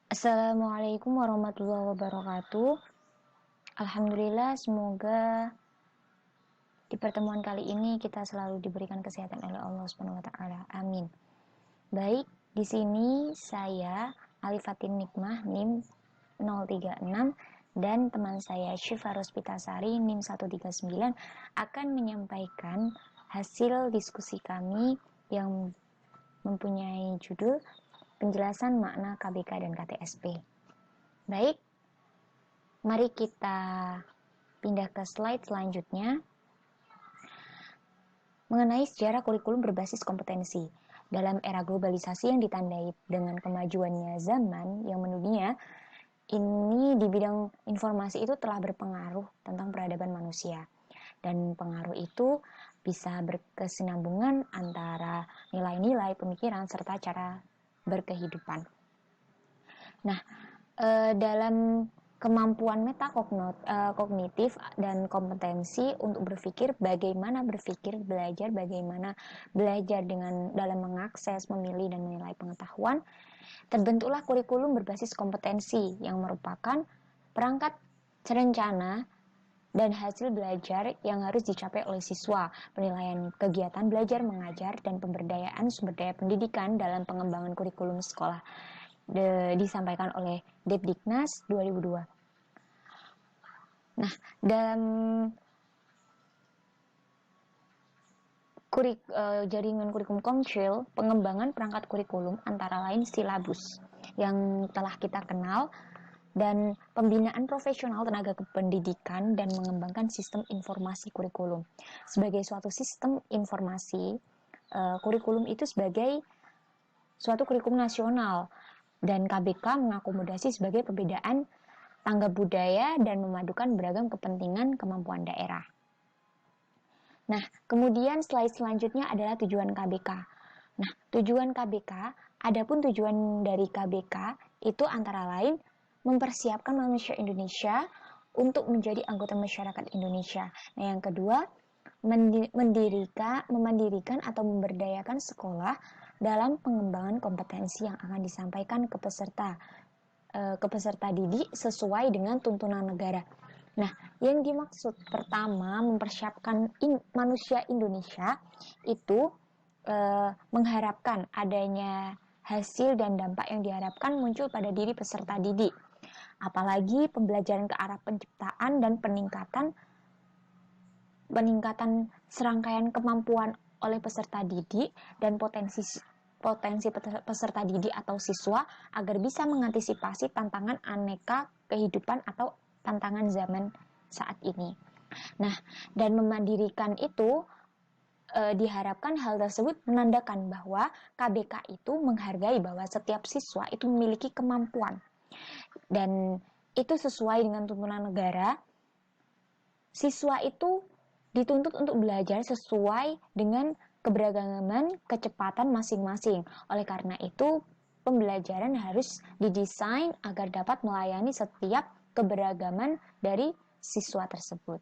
Assalamualaikum warahmatullahi wabarakatuh. Alhamdulillah, semoga di pertemuan kali ini kita selalu diberikan kesehatan oleh Allah Subhanahu wa taala. Amin. Baik, di sini saya Alifatin Nikmah NIM 036 dan teman saya Syifa Rospitasari NIM 139 akan menyampaikan hasil diskusi kami yang mempunyai judul penjelasan makna KBK dan KTSP. Baik, mari kita pindah ke slide selanjutnya mengenai sejarah kurikulum berbasis kompetensi. Dalam era globalisasi yang ditandai dengan kemajuannya zaman yang mendunia, ini di bidang informasi itu telah berpengaruh tentang peradaban manusia. Dan pengaruh itu bisa berkesinambungan antara nilai-nilai pemikiran serta cara berkehidupan. Nah, dalam kemampuan metakognitif dan kompetensi untuk berpikir, bagaimana berpikir, bagaimana belajar dengan dalam mengakses, memilih dan menilai pengetahuan, terbentuklah kurikulum berbasis kompetensi yang merupakan perangkat terencana dan hasil belajar yang harus dicapai oleh siswa, penilaian kegiatan belajar mengajar dan pemberdayaan sumber daya pendidikan dalam pengembangan kurikulum sekolah disampaikan oleh Depdiknas 2002. Nah, dalam jaringan kurikulum Komcil, pengembangan perangkat kurikulum antara lain silabus yang telah kita kenal dan pembinaan profesional tenaga kependidikan dan mengembangkan sistem informasi kurikulum. Sebagai suatu sistem informasi, kurikulum itu sebagai suatu kurikulum nasional dan KBK mengakomodasi sebagai perbedaan tanggap budaya dan memadukan beragam kepentingan kemampuan daerah. Nah, kemudian slide selanjutnya adalah tujuan KBK. Nah, tujuan KBK, adapun tujuan dari KBK itu antara lain mempersiapkan manusia Indonesia untuk menjadi anggota masyarakat Indonesia. Nah, yang kedua, memandirikan atau memberdayakan sekolah dalam pengembangan kompetensi yang akan disampaikan ke peserta didik sesuai dengan tuntunan negara. Nah, yang dimaksud pertama mempersiapkan manusia Indonesia itu mengharapkan adanya hasil dan dampak yang diharapkan muncul pada diri peserta didik. Apalagi pembelajaran ke arah penciptaan dan peningkatan serangkaian kemampuan oleh peserta didik dan potensi peserta didik atau siswa agar bisa mengantisipasi tantangan aneka kehidupan atau tantangan zaman saat ini. Nah, dan memandirikan itu diharapkan hal tersebut menandakan bahwa KBK itu menghargai bahwa setiap siswa itu memiliki kemampuan dan itu sesuai dengan tuntunan negara. Siswa itu dituntut untuk belajar sesuai dengan keberagaman kecepatan masing-masing. Oleh karena itu, pembelajaran harus didesain agar dapat melayani setiap keberagaman dari siswa tersebut.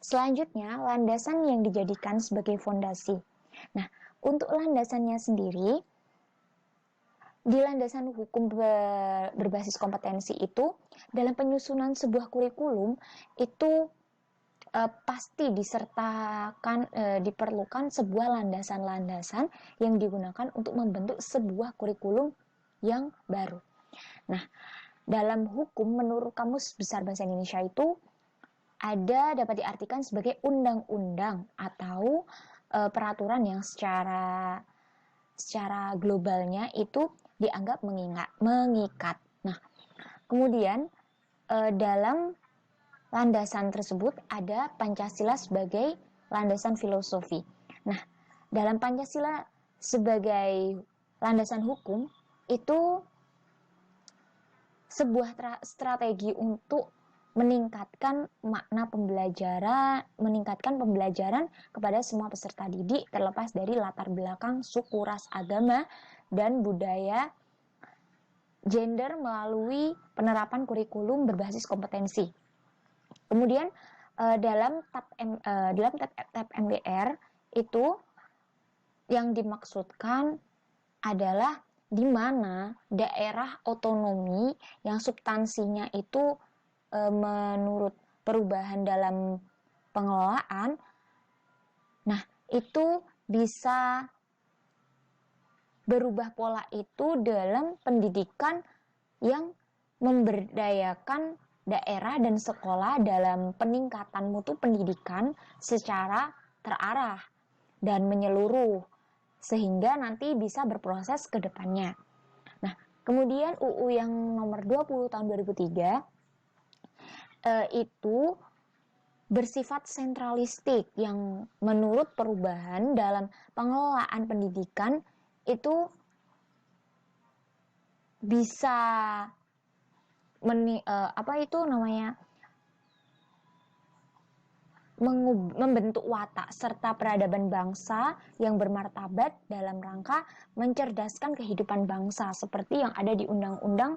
Selanjutnya, landasan yang dijadikan sebagai fondasi. Nah, untuk landasannya sendiri, di landasan hukum berbasis kompetensi itu, dalam penyusunan sebuah kurikulum, itu pasti diperlukan sebuah landasan-landasan yang digunakan untuk membentuk sebuah kurikulum yang baru. Nah, dalam hukum menurut Kamus Besar Bahasa Indonesia itu dapat diartikan sebagai undang-undang atau peraturan yang secara globalnya itu dianggap mengikat. Nah, kemudian dalam landasan tersebut ada Pancasila sebagai landasan filosofi. Nah, dalam Pancasila sebagai landasan hukum itu sebuah strategi untuk meningkatkan pembelajaran kepada semua peserta didik terlepas dari latar belakang suku, ras, agama, dan budaya gender melalui penerapan kurikulum berbasis kompetensi. Kemudian dalam tab MBR itu yang dimaksudkan adalah di mana daerah otonomi yang substansinya itu menurut perubahan dalam pengelolaan, nah itu bisa berubah pola itu dalam pendidikan yang memberdayakan daerah dan sekolah dalam peningkatan mutu pendidikan secara terarah dan menyeluruh, sehingga nanti bisa berproses ke depannya. Nah, kemudian UU yang nomor 20 tahun 2003 itu bersifat sentralistik yang menurut perubahan dalam pengelolaan pendidikan itu bisa membentuk watak serta peradaban bangsa yang bermartabat dalam rangka mencerdaskan kehidupan bangsa seperti yang ada di Undang-Undang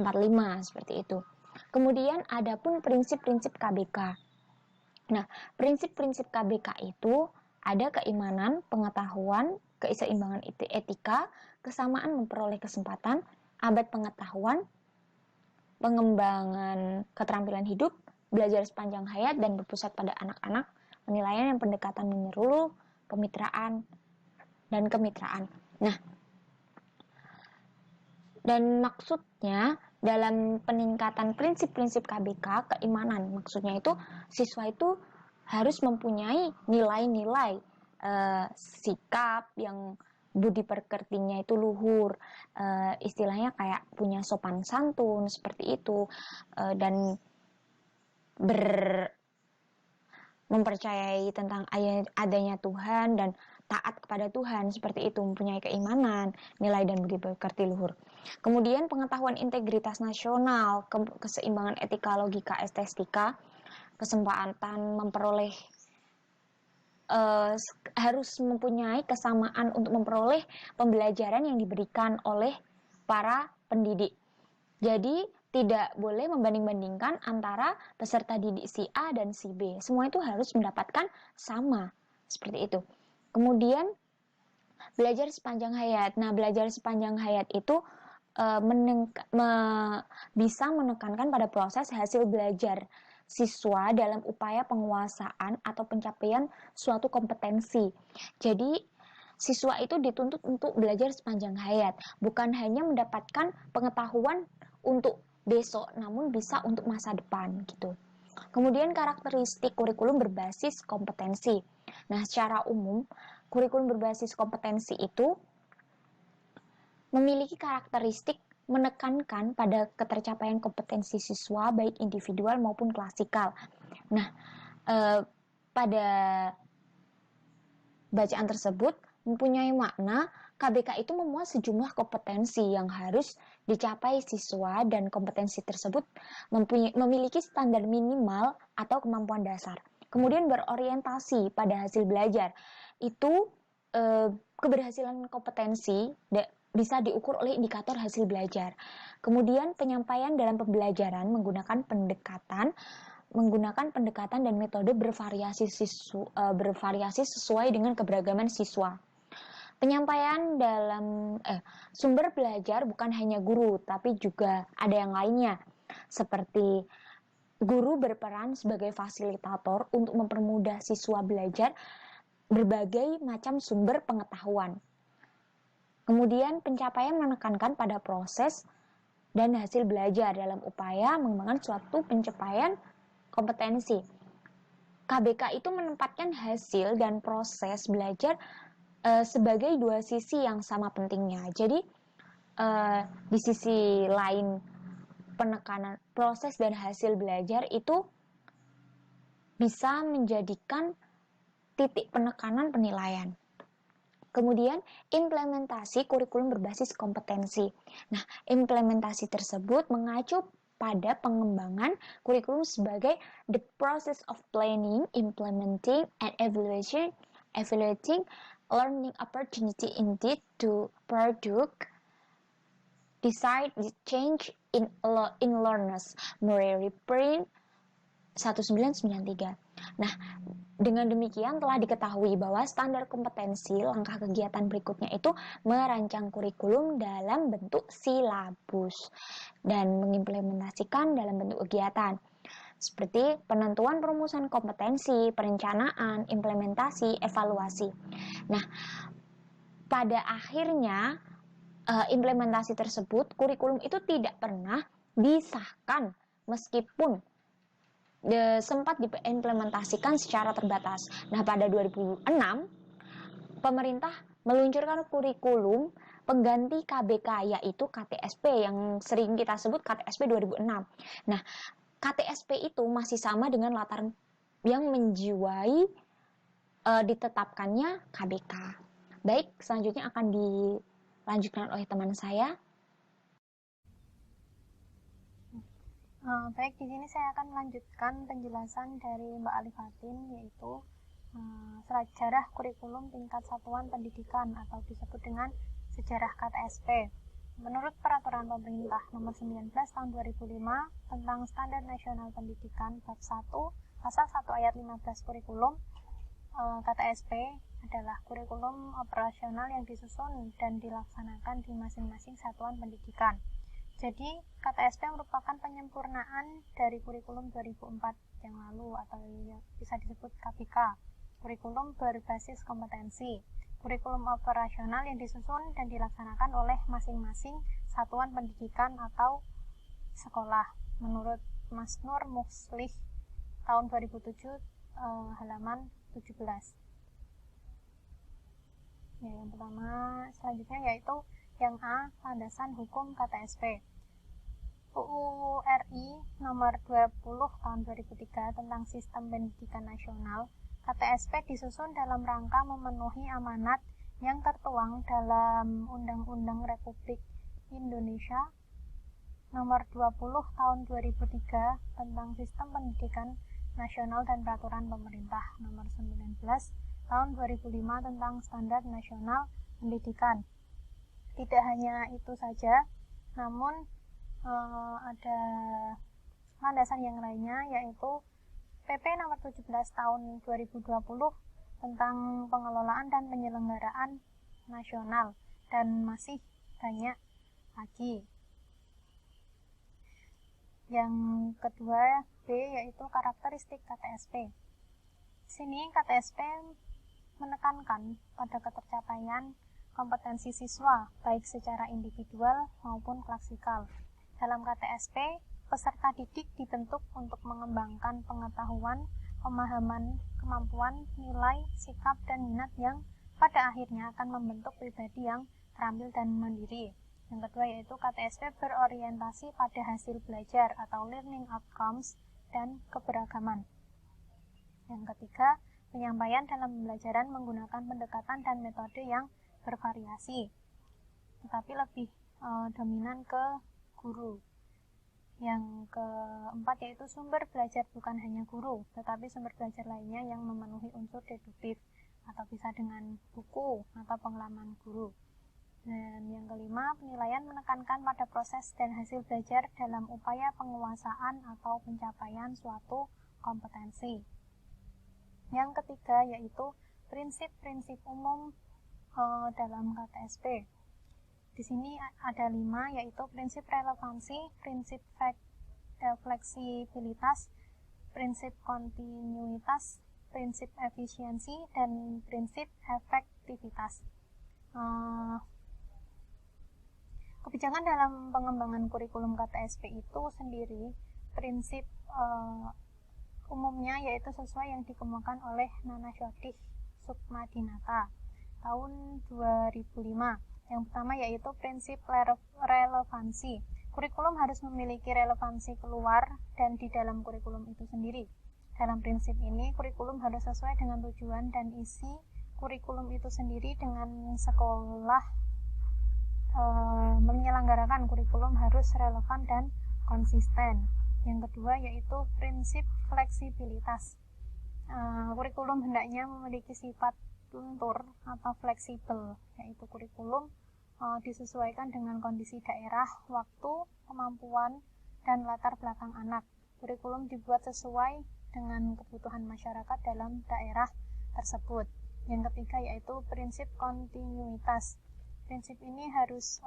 45 seperti itu. Kemudian ada pun prinsip-prinsip KBK. Nah, prinsip-prinsip KBK itu ada keimanan, pengetahuan, keseimbangan etika, kesamaan memperoleh kesempatan, abad pengetahuan, pengembangan keterampilan hidup, belajar sepanjang hayat dan berpusat pada anak-anak, penilaian yang pendekatan menyeluruh, kemitraan, dan kemitraan. Nah, dan maksudnya dalam peningkatan prinsip-prinsip KBK, keimanan, maksudnya itu siswa itu harus mempunyai nilai-nilai sikap yang budi pekertinya itu luhur, istilahnya kayak punya sopan santun seperti itu, dan mempercayai tentang adanya Tuhan dan taat kepada Tuhan seperti itu, mempunyai keimanan, nilai dan budi pekerti luhur. Kemudian pengetahuan integritas nasional, keseimbangan etika, logika, estetika, kesempatan memperoleh harus mempunyai kesamaan untuk memperoleh pembelajaran yang diberikan oleh para pendidik. Jadi tidak boleh membanding-bandingkan antara peserta didik si A dan si B. Semua itu harus mendapatkan sama, seperti itu. Kemudian belajar sepanjang hayat. Nah, belajar sepanjang hayat itu bisa menekankan pada proses hasil belajar siswa dalam upaya penguasaan atau pencapaian suatu kompetensi. Jadi, siswa itu dituntut untuk belajar sepanjang hayat, bukan hanya mendapatkan pengetahuan untuk besok, namun bisa untuk masa depan gitu. Kemudian karakteristik kurikulum berbasis kompetensi. Nah, secara umum, kurikulum berbasis kompetensi itu memiliki karakteristik menekankan pada ketercapaian kompetensi siswa baik individual maupun klasikal. Nah, pada bacaan tersebut mempunyai makna KBK itu memuat sejumlah kompetensi yang harus dicapai siswa dan kompetensi tersebut memiliki standar minimal atau kemampuan dasar. Kemudian berorientasi pada hasil belajar. Itu keberhasilan kompetensi bisa diukur oleh indikator hasil belajar. Kemudian penyampaian dalam pembelajaran menggunakan pendekatan dan metode bervariasi sesuai dengan keberagaman siswa. Penyampaian dalam sumber belajar bukan hanya guru, tapi juga ada yang lainnya. Seperti guru berperan sebagai fasilitator untuk mempermudah siswa belajar berbagai macam sumber pengetahuan. Kemudian pencapaian menekankan pada proses dan hasil belajar dalam upaya mengembangkan suatu pencapaian kompetensi. KBK itu menempatkan hasil dan proses belajar sebagai dua sisi yang sama pentingnya. Jadi di sisi lain penekanan proses dan hasil belajar itu bisa menjadikan titik penekanan penilaian. Kemudian implementasi kurikulum berbasis kompetensi. Nah, implementasi tersebut mengacu pada pengembangan kurikulum sebagai the process of planning, implementing, and evaluating learning opportunity indeed to produce desired change in learners. Murray Print 1993. Nah, Dengan demikian telah diketahui bahwa standar kompetensi langkah kegiatan berikutnya itu merancang kurikulum dalam bentuk silabus dan mengimplementasikan dalam bentuk kegiatan seperti penentuan perumusan kompetensi, perencanaan, implementasi, evaluasi. Nah, pada akhirnya implementasi tersebut kurikulum itu tidak pernah disahkan meskipun sempat diimplementasikan secara terbatas. Nah, pada 2006, pemerintah meluncurkan kurikulum pengganti KBK, yaitu KTSP yang sering kita sebut KTSP 2006. Nah, KTSP itu masih sama dengan latar yang menjiwai ditetapkannya KBK. Baik, selanjutnya akan dilanjutkan oleh teman saya. Baik, di sini saya akan melanjutkan penjelasan dari Mbak Alifatin, yaitu sejarah kurikulum tingkat satuan pendidikan atau disebut dengan sejarah KTSP. Menurut Peraturan Pemerintah Nomor 19 Tahun 2005 tentang Standar Nasional Pendidikan Bab 1 Pasal 1 Ayat 15 Kurikulum, KTSP adalah kurikulum operasional yang disusun dan dilaksanakan di masing-masing satuan pendidikan. Jadi, KTSP merupakan penyempurnaan dari kurikulum 2004 yang lalu atau bisa disebut KBK, kurikulum berbasis kompetensi, kurikulum operasional yang disusun dan dilaksanakan oleh masing-masing satuan pendidikan atau sekolah. Menurut Mas Nur Muslih tahun 2007 halaman 17. Ya, yang pertama selanjutnya yaitu yang A, landasan hukum KTSP. UU RI nomor 20 tahun 2003 tentang Sistem Pendidikan Nasional, KTSP disusun dalam rangka memenuhi amanat yang tertuang dalam Undang-Undang Republik Indonesia nomor 20 tahun 2003 tentang Sistem Pendidikan Nasional dan Peraturan Pemerintah nomor 19 tahun 2005 tentang Standar Nasional Pendidikan. Tidak hanya itu saja, namun ada landasan yang lainnya, yaitu PP nomor 17 tahun 2020 tentang pengelolaan dan penyelenggaraan nasional, dan masih banyak lagi. Yang kedua B, yaitu karakteristik KTSP. Sini KTSP menekankan pada ketercapaian kompetensi siswa baik secara individual maupun klassikal. Dalam KTSP, peserta didik dibentuk untuk mengembangkan pengetahuan, pemahaman, kemampuan, nilai, sikap, dan minat yang pada akhirnya akan membentuk pribadi yang terampil dan mandiri. Yang kedua yaitu KTSP berorientasi pada hasil belajar atau learning outcomes dan keberagaman. Yang ketiga, penyampaian dalam pembelajaran menggunakan pendekatan dan metode yang bervariasi, tetapi lebih dominan ke guru. Yang keempat yaitu sumber belajar bukan hanya guru, tetapi sumber belajar lainnya yang memenuhi unsur deduktif, atau bisa dengan buku atau pengalaman guru. Dan yang kelima, penilaian menekankan pada proses dan hasil belajar dalam upaya penguasaan atau pencapaian suatu kompetensi. Yang ketiga yaitu prinsip-prinsip umum dalam KTSP. Di sini ada 5, yaitu prinsip relevansi, prinsip fleksibilitas, prinsip kontinuitas, prinsip efisiensi, dan prinsip efektivitas. Kebijakan dalam pengembangan kurikulum KTSP itu sendiri, prinsip umumnya yaitu sesuai yang dikemukakan oleh Nana Shodih Sukmadinata tahun 2005. Yang pertama yaitu prinsip relevansi. Kurikulum harus memiliki relevansi keluar dan di dalam kurikulum itu sendiri. Dalam prinsip ini, kurikulum harus sesuai dengan tujuan dan isi kurikulum itu sendiri. Dengan sekolah menyelenggarakan kurikulum harus relevan dan konsisten. Yang kedua yaitu prinsip fleksibilitas. Kurikulum hendaknya memiliki sifat luntur atau fleksibel, yaitu kurikulum disesuaikan dengan kondisi daerah, waktu, kemampuan, dan latar belakang anak. Kurikulum dibuat sesuai dengan kebutuhan masyarakat dalam daerah tersebut. Yang ketiga yaitu prinsip kontinuitas. Prinsip ini harus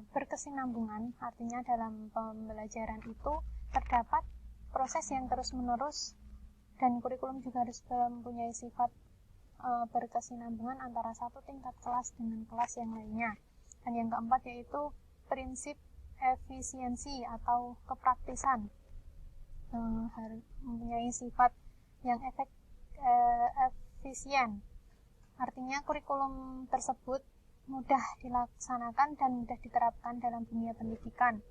berkesinambungan, artinya dalam pembelajaran itu terdapat proses yang terus-menerus dan kurikulum juga harus mempunyai sifat berkesinambungan antara satu tingkat kelas dengan kelas yang lainnya. Dan yang keempat yaitu prinsip efisiensi atau kepraktisan, harus mempunyai sifat yang efisien. Artinya kurikulum tersebut mudah dilaksanakan dan mudah diterapkan dalam dunia pendidikan,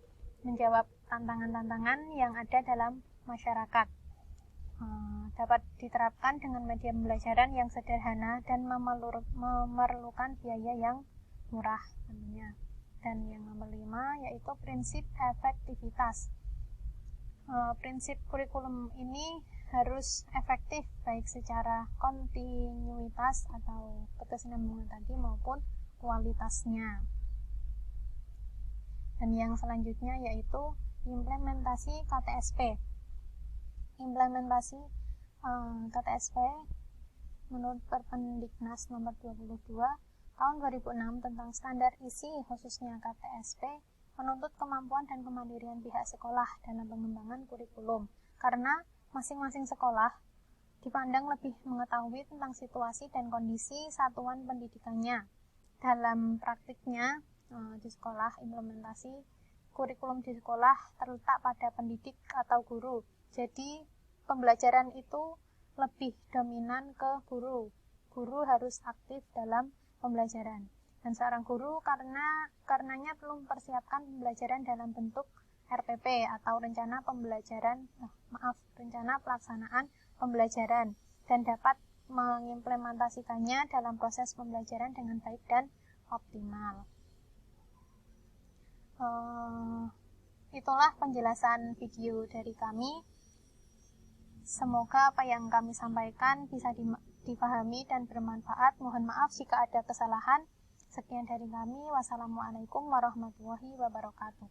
menjawab tantangan-tantangan yang ada dalam masyarakat. Dapat diterapkan dengan media pembelajaran yang sederhana dan memerlukan biaya yang murah tentunya. Dan yang nomor 5 yaitu prinsip efektivitas. Prinsip kurikulum ini harus efektif baik secara kontinuitas atau kesinambungan tadi maupun kualitasnya. Dan yang selanjutnya yaitu implementasi KTSP. Implementasi KTSP menurut Perpendiknas nomor 22 tahun 2006 tentang standar isi khususnya KTSP menuntut kemampuan dan kemandirian pihak sekolah dalam pengembangan kurikulum, karena masing-masing sekolah dipandang lebih mengetahui tentang situasi dan kondisi satuan pendidikannya. Dalam praktiknya di sekolah, implementasi kurikulum di sekolah terletak pada pendidik atau guru. Jadi pembelajaran itu lebih dominan ke guru. Guru harus aktif dalam pembelajaran. Dan seorang guru karenanya perlu mempersiapkan pembelajaran dalam bentuk RPP atau rencana pelaksanaan pembelajaran, dan dapat mengimplementasikannya dalam proses pembelajaran dengan baik dan optimal. Itulah penjelasan video dari kami. Semoga apa yang kami sampaikan bisa dipahami dan bermanfaat. Mohon maaf jika ada kesalahan. Sekian dari kami. Wassalamualaikum warahmatullahi wabarakatuh.